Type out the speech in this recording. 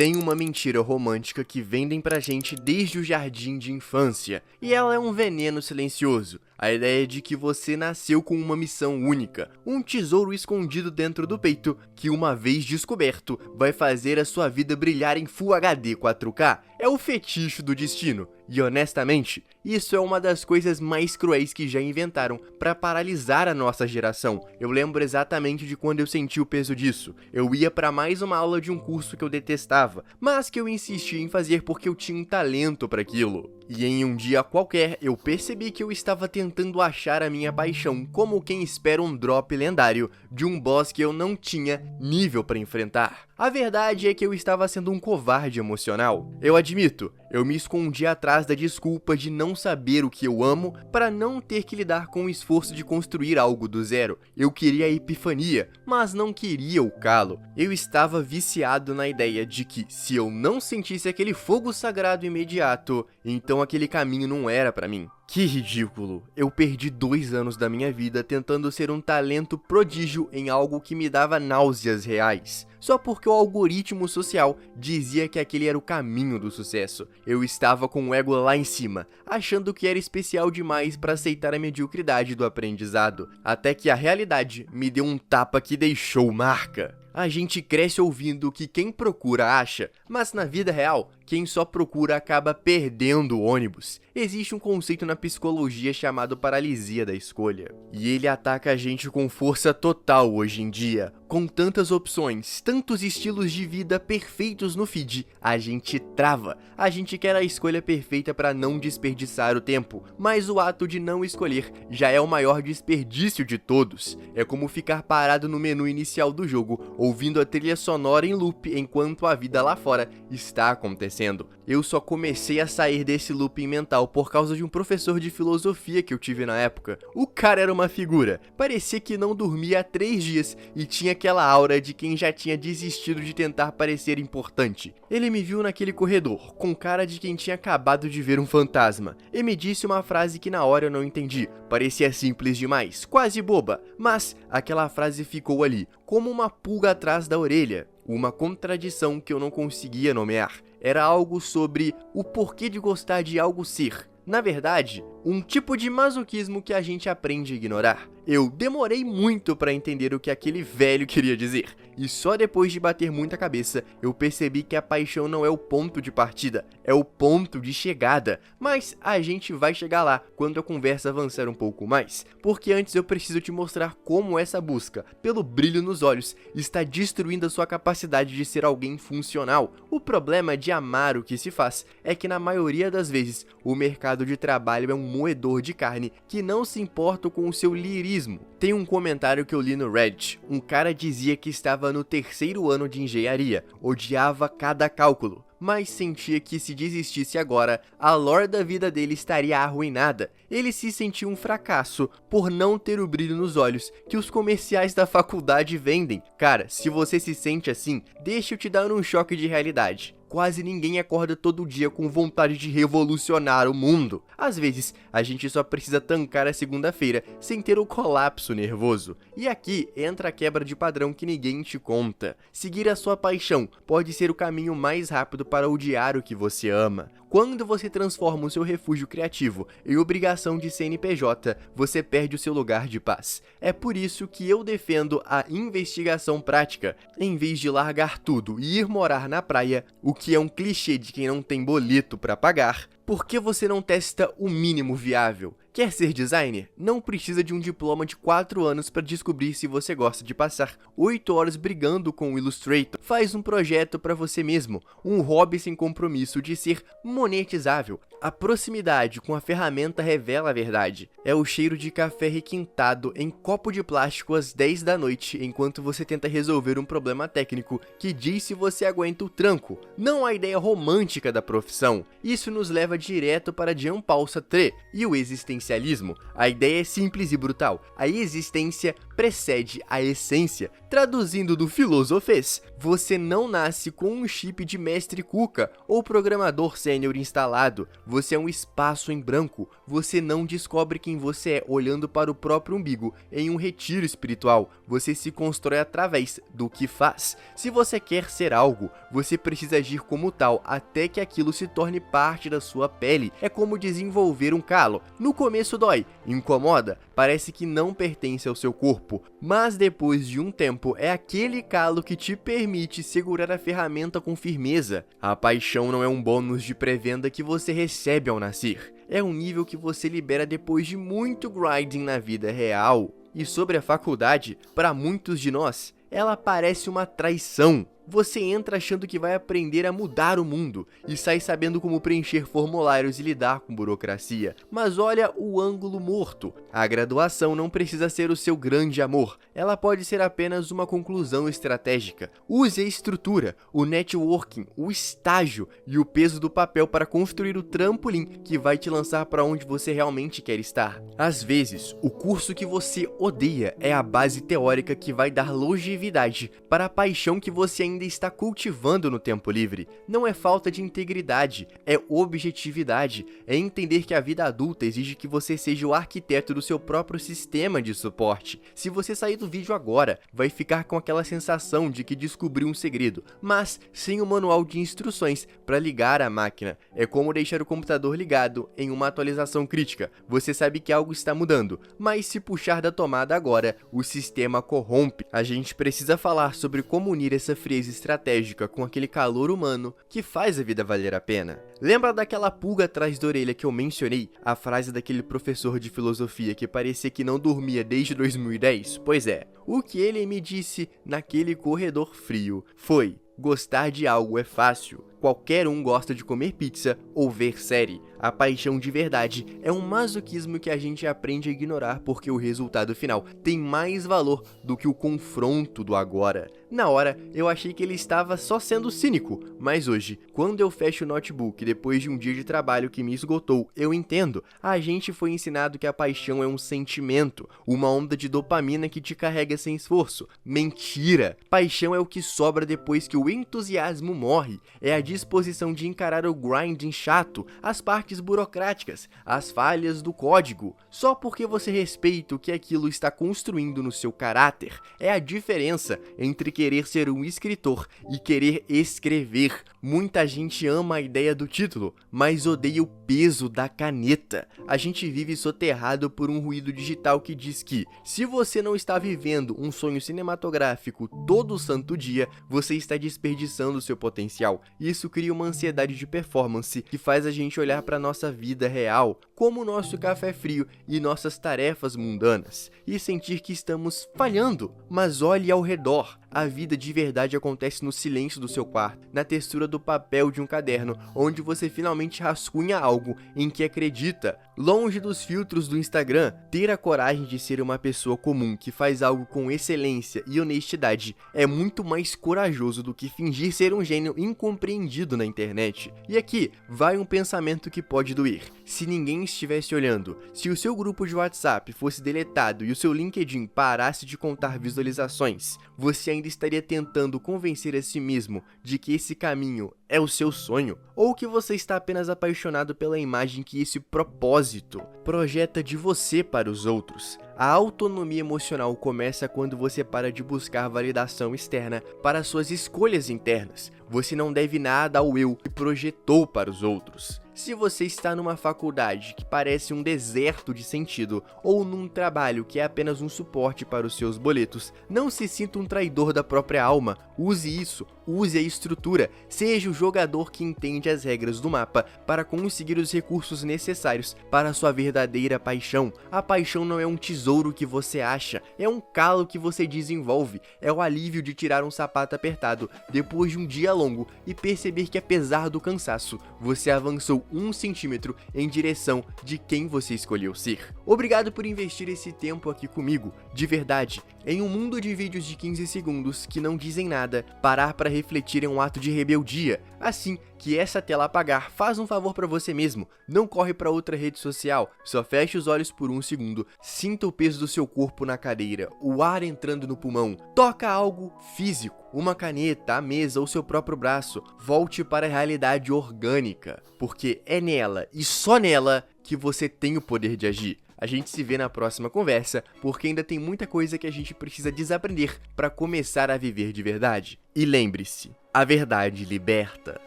Tem uma mentira romântica que vendem pra gente desde o jardim de infância, e ela é um veneno silencioso. A ideia de que você nasceu com uma missão única, um tesouro escondido dentro do peito, que uma vez descoberto, vai fazer a sua vida brilhar em Full HD 4K, é o fetiche do destino. E honestamente, isso é uma das coisas mais cruéis que já inventaram para paralisar a nossa geração. Eu lembro exatamente de quando eu senti o peso disso. Eu ia para mais uma aula de um curso que eu detestava, mas que eu insisti em fazer porque eu tinha um talento para aquilo. E em um dia qualquer, eu percebi que eu estava tentando achar a minha paixão, como quem espera um drop lendário de um boss que eu não tinha nível para enfrentar. A verdade é que eu estava sendo um covarde emocional. Eu admito, eu me escondi atrás da desculpa de não saber o que eu amo para não ter que lidar com o esforço de construir algo do zero. Eu queria a epifania, mas não queria o calo. Eu estava viciado na ideia de que, se eu não sentisse aquele fogo sagrado imediato, então aquele caminho não era pra mim. Que ridículo! Eu perdi 2 anos da minha vida tentando ser um talento prodígio em algo que me dava náuseas reais, só porque o algoritmo social dizia que aquele era o caminho do sucesso. Eu estava com o ego lá em cima, achando que era especial demais para aceitar a mediocridade do aprendizado, até que a realidade me deu um tapa que deixou marca. A gente cresce ouvindo que quem procura acha, mas na vida real, quem só procura acaba perdendo o ônibus. Existe um conceito na psicologia chamado paralisia da escolha, e ele ataca a gente com força total hoje em dia. Com tantas opções, tantos estilos de vida perfeitos no feed, a gente trava. A gente quer a escolha perfeita para não desperdiçar o tempo, mas o ato de não escolher já é o maior desperdício de todos. É como ficar parado no menu inicial do jogo, ouvindo a trilha sonora em loop enquanto a vida lá fora está acontecendo. Eu só comecei a sair desse looping mental por causa de um professor de filosofia que eu tive na época. O cara era uma figura, parecia que não dormia há 3 dias e tinha aquela aura de quem já tinha desistido de tentar parecer importante. Ele me viu naquele corredor, com cara de quem tinha acabado de ver um fantasma, e me disse uma frase que na hora eu não entendi. Parecia simples demais, quase boba, mas aquela frase ficou ali, como uma pulga atrás da orelha. Uma contradição que eu não conseguia nomear. Era algo sobre o porquê de gostar de algo ser. Na verdade, um tipo de masoquismo que a gente aprende a ignorar. Eu demorei muito para entender o que aquele velho queria dizer, e só depois de bater muita cabeça, eu percebi que a paixão não é o ponto de partida, é o ponto de chegada. Mas a gente vai chegar lá quando a conversa avançar um pouco mais, porque antes eu preciso te mostrar como essa busca pelo brilho nos olhos está destruindo a sua capacidade de ser alguém funcional. O problema de amar o que se faz é que na maioria das vezes o mercado de trabalho é um moedor de carne que não se importa com o seu lirismo. Tem um comentário que eu li no Reddit. Um cara dizia que estava no 3º ano de engenharia, odiava cada cálculo, mas sentia que se desistisse agora, a lore da vida dele estaria arruinada. Ele se sentia um fracasso por não ter o brilho nos olhos que os comerciais da faculdade vendem. Cara, se você se sente assim, deixa eu te dar um choque de realidade. Quase ninguém acorda todo dia com vontade de revolucionar o mundo. Às vezes, a gente só precisa tancar a segunda-feira sem ter o colapso nervoso. E aqui entra a quebra de padrão que ninguém te conta. Seguir a sua paixão pode ser o caminho mais rápido para odiar o que você ama. Quando você transforma o seu refúgio criativo em obrigação de CNPJ, você perde o seu lugar de paz. É por isso que eu defendo a investigação prática, em vez de largar tudo e ir morar na praia, o que é um clichê de quem não tem boleto para pagar. Por que você não testa o mínimo viável? Quer ser designer? Não precisa de um diploma de 4 anos para descobrir se você gosta de passar 8 horas brigando com o Illustrator. Faz um projeto para você mesmo, um hobby sem compromisso de ser monetizável. A proximidade com a ferramenta revela a verdade. É o cheiro de café requintado em copo de plástico às 10 da noite, enquanto você tenta resolver um problema técnico que diz se você aguenta o tranco, não a ideia romântica da profissão. Isso nos leva direto para Jean-Paul Sartre e o existencialismo. A ideia é simples e brutal. A existência precede a essência. Traduzindo do filosofês, você não nasce com um chip de mestre Cuca ou programador sênior instalado. Você é um espaço em branco. Você não descobre quem você é olhando para o próprio umbigo em um retiro espiritual. Você se constrói através do que faz. Se você quer ser algo, você precisa agir como tal até que aquilo se torne parte da sua pele. É como desenvolver um calo. No começo dói, incomoda, parece que não pertence ao seu corpo, mas depois de um tempo é aquele calo que te permite segurar a ferramenta com firmeza. A paixão não é um bônus de pré-venda que você recebe ao nascer. É um nível que você libera depois de muito grinding na vida real. E sobre a faculdade, para muitos de nós, ela parece uma traição. Você entra achando que vai aprender a mudar o mundo e sai sabendo como preencher formulários e lidar com burocracia. Mas olha o ângulo morto. A graduação não precisa ser o seu grande amor. Ela pode ser apenas uma conclusão estratégica. Use a estrutura, o networking, o estágio e o peso do papel para construir o trampolim que vai te lançar para onde você realmente quer estar. Às vezes, o curso que você odeia é a base teórica que vai dar longevidade para a paixão que você ainda está cultivando no tempo livre. Não é falta de integridade, é objetividade, é entender que a vida adulta exige que você seja o arquiteto do seu próprio sistema de suporte. Se você sair do vídeo agora, vai ficar com aquela sensação de que descobriu um segredo, mas sem o manual de instruções para ligar a máquina. É como deixar o computador ligado em uma atualização crítica. Você sabe que algo está mudando, mas se puxar da tomada agora, o sistema corrompe. A gente precisa falar sobre como unir essa frieza estratégica com aquele calor humano que faz a vida valer a pena. Lembra daquela pulga atrás da orelha que eu mencionei? A frase daquele professor de filosofia que parecia que não dormia desde 2010? Pois é, o que ele me disse naquele corredor frio foi: gostar de algo é fácil. Qualquer um gosta de comer pizza ou ver série. A paixão de verdade é um masoquismo que a gente aprende a ignorar porque o resultado final tem mais valor do que o confronto do agora. Na hora, eu achei que ele estava só sendo cínico, mas hoje, quando eu fecho o notebook depois de um dia de trabalho que me esgotou, eu entendo. A gente foi ensinado que a paixão é um sentimento, uma onda de dopamina que te carrega sem esforço. Mentira! Paixão é o que sobra depois que o entusiasmo morre. É a disposição de encarar o grinding chato, as partes burocráticas, as falhas do código, só porque você respeita o que aquilo está construindo no seu caráter. É a diferença entre querer ser um escritor e querer escrever. Muita gente ama a ideia do título, mas odeia o peso da caneta. A gente vive soterrado por um ruído digital que diz que, se você não está vivendo um sonho cinematográfico todo santo dia, você está desperdiçando seu potencial. Isso cria uma ansiedade de performance que faz a gente olhar para nossa vida real, como o nosso café frio e nossas tarefas mundanas, e sentir que estamos falhando. Mas olhe ao redor. A vida de verdade acontece no silêncio do seu quarto, na textura do papel de um caderno, onde você finalmente rascunha algo em que acredita. Longe dos filtros do Instagram, ter a coragem de ser uma pessoa comum que faz algo com excelência e honestidade é muito mais corajoso do que fingir ser um gênio incompreendido na internet. E aqui vai um pensamento que pode doer. Se ninguém estivesse olhando, se o seu grupo de WhatsApp fosse deletado e o seu LinkedIn parasse de contar visualizações, você ainda estaria tentando convencer a si mesmo de que esse caminho é o seu sonho? Ou que você está apenas apaixonado pela imagem que esse propósito projeta de você para os outros? A autonomia emocional começa quando você para de buscar validação externa para suas escolhas internas. Você não deve nada ao eu que projetou para os outros. Se você está numa faculdade que parece um deserto de sentido, ou num trabalho que é apenas um suporte para os seus boletos, não se sinta um traidor da própria alma. Use isso, use a estrutura, seja o jogador que entende as regras do mapa para conseguir os recursos necessários para a sua verdadeira paixão. A paixão não é um tesouro que você acha, é um calo que você desenvolve, é o alívio de tirar um sapato apertado depois de um dia longo e perceber que, apesar do cansaço, você avançou 1 centímetro em direção de quem você escolheu ser. Obrigado por investir esse tempo aqui comigo. De verdade, Em um mundo de vídeos de 15 segundos que não dizem nada, parar para refletir é um ato de rebeldia. Assim que essa tela apagar, faz um favor para você mesmo. Não corre para outra rede social, só feche os olhos por um segundo, sinta o peso do seu corpo na cadeira, o ar entrando no pulmão, toca algo físico, uma caneta, a mesa ou seu próprio braço. Volte para a realidade orgânica, porque é nela e só nela que você tem o poder de agir. A gente se vê na próxima conversa, porque ainda tem muita coisa que a gente precisa desaprender para começar a viver de verdade. E lembre-se, a verdade liberta.